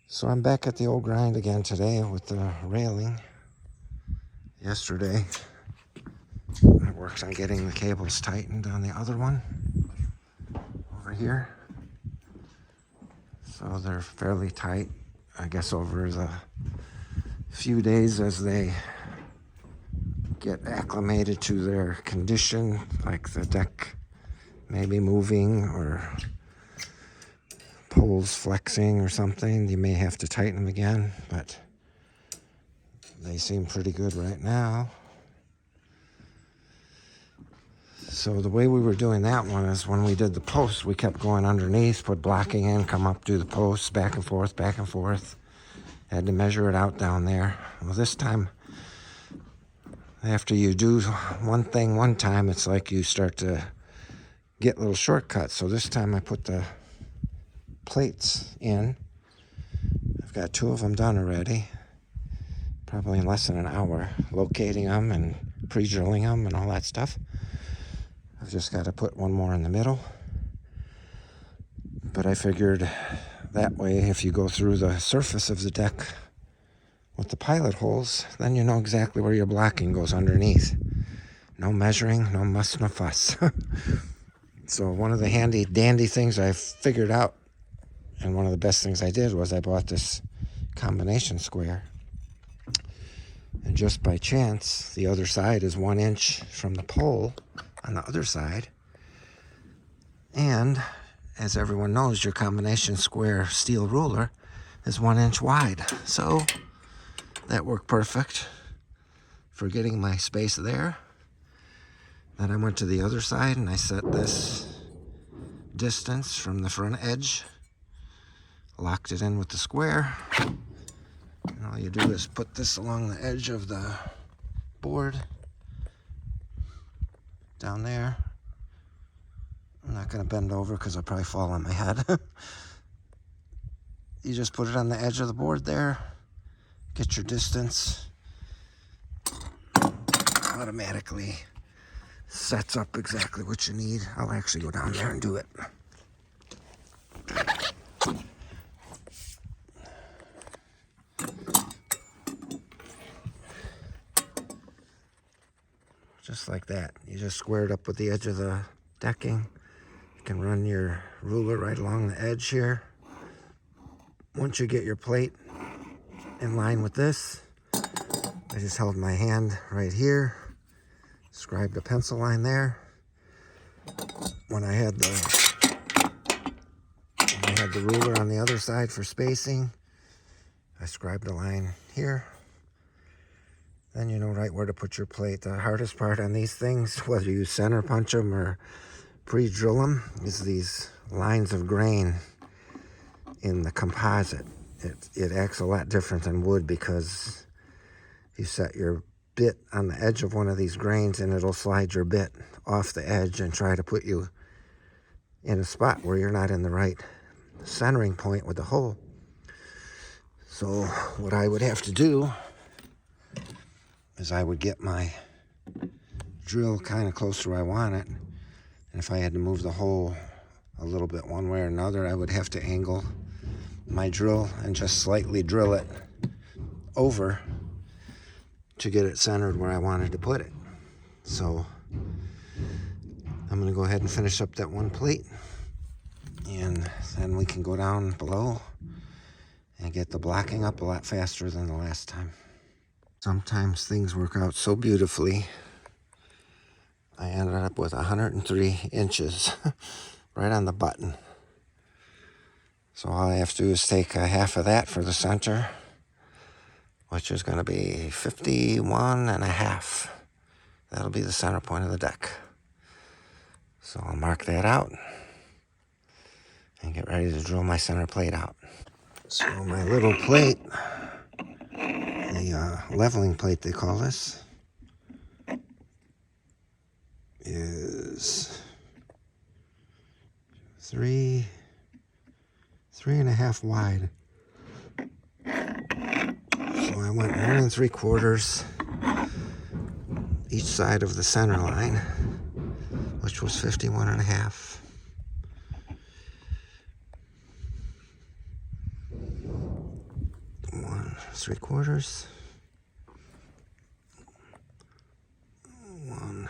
So I'm back at the old grind again today with the railing. Yesterday, I worked on getting the cables tightened on the other one over here. So they're fairly tight, I guess, over the few days as they get acclimated to their condition, like the deck maybe moving or poles flexing or something. You may have to tighten them again, but they seem pretty good right now. So the way we were doing that one is when we did the posts, we kept going underneath, put blocking in, come up, do the posts, back and forth, back and forth. Had to measure it out down there. Well, this time, after you do one thing one time, it's like you start to get little shortcuts. So this time I put the plates in. I've got 2 of them done already, probably in less than an hour, locating them and pre-drilling them and all that stuff. I've just got to put one more in the middle. But I figured that way, if you go through the surface of the deck with the pilot holes, then you know exactly where your blocking goes underneath. No measuring, no muss, no fuss. So one of the handy dandy things I figured out, and one of the best things I did, was I bought this combination square. And just by chance, the other side is 1 inch from the pole on the other side. And as everyone knows, your combination square steel ruler is 1 inch wide. So that worked perfect for getting my space there. Then I went to the other side and I set this distance from the front edge, locked it in with the square. And all you do is put this along the edge of the board down there. I'm not going to bend over because I'll probably fall on my head. You just put it on the edge of the board there, get your distance, automatically sets up exactly what you need. I'll actually go down there and do it. Just like that. You just square it up with the edge of the decking. You can run your ruler right along the edge here. Once you get your plate in line with this, I just held my hand right here, scribed a pencil line there. When I had the ruler on the other side for spacing, I scribed a line here. Then you know right where to put your plate. The hardest part on these things, whether you center punch them or pre-drill them, is these lines of grain in the composite. It acts a lot different than wood because you set your bit on the edge of one of these grains and it'll slide your bit off the edge and try to put you in a spot where you're not in the right centering point with the hole. So what I would have to do is I would get my drill kind of close to where I want it. And if I had to move the hole a little bit one way or another, I would have to angle my drill and just slightly drill it over to get it centered where I wanted to put it. So I'm going to go ahead and finish up that one plate, and then we can go down below and get the blocking up a lot faster than the last time. Sometimes things work out so beautifully. I ended up with 103 inches right on the button. So all I have to do is take a half of that for the center, which is going to be 51 and a half. That'll be the center point of the deck. So I'll mark that out and get ready to drill my center plate out. So my little plate, the leveling plate they call this, is 3.5 wide. So I went 1 3/4 each side of the center line, which was 51 and a half. 3/4. 1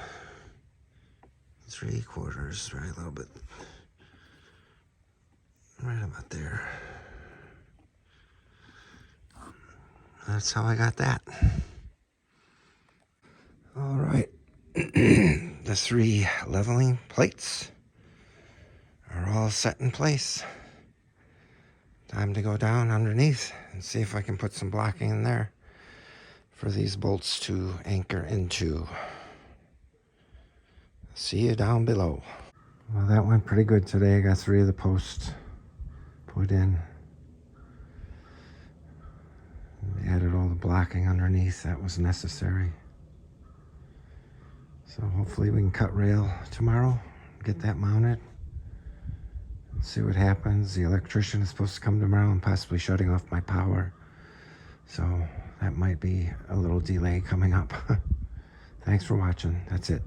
3/4, right, a little bit, right about there. That's how I got that. All right, the 3 leveling plates are all set in place. Time to go down underneath and see if I can put some blocking in there for these bolts to anchor into. See you down below. Well, that went pretty good today. I got 3 of the posts put in. Added all the blocking underneath that was necessary. So hopefully we can cut rail tomorrow, get that mounted, and see what happens. The electrician is supposed to come tomorrow and possibly shutting off my power. So that might be a little delay coming up. Thanks for watching. That's it.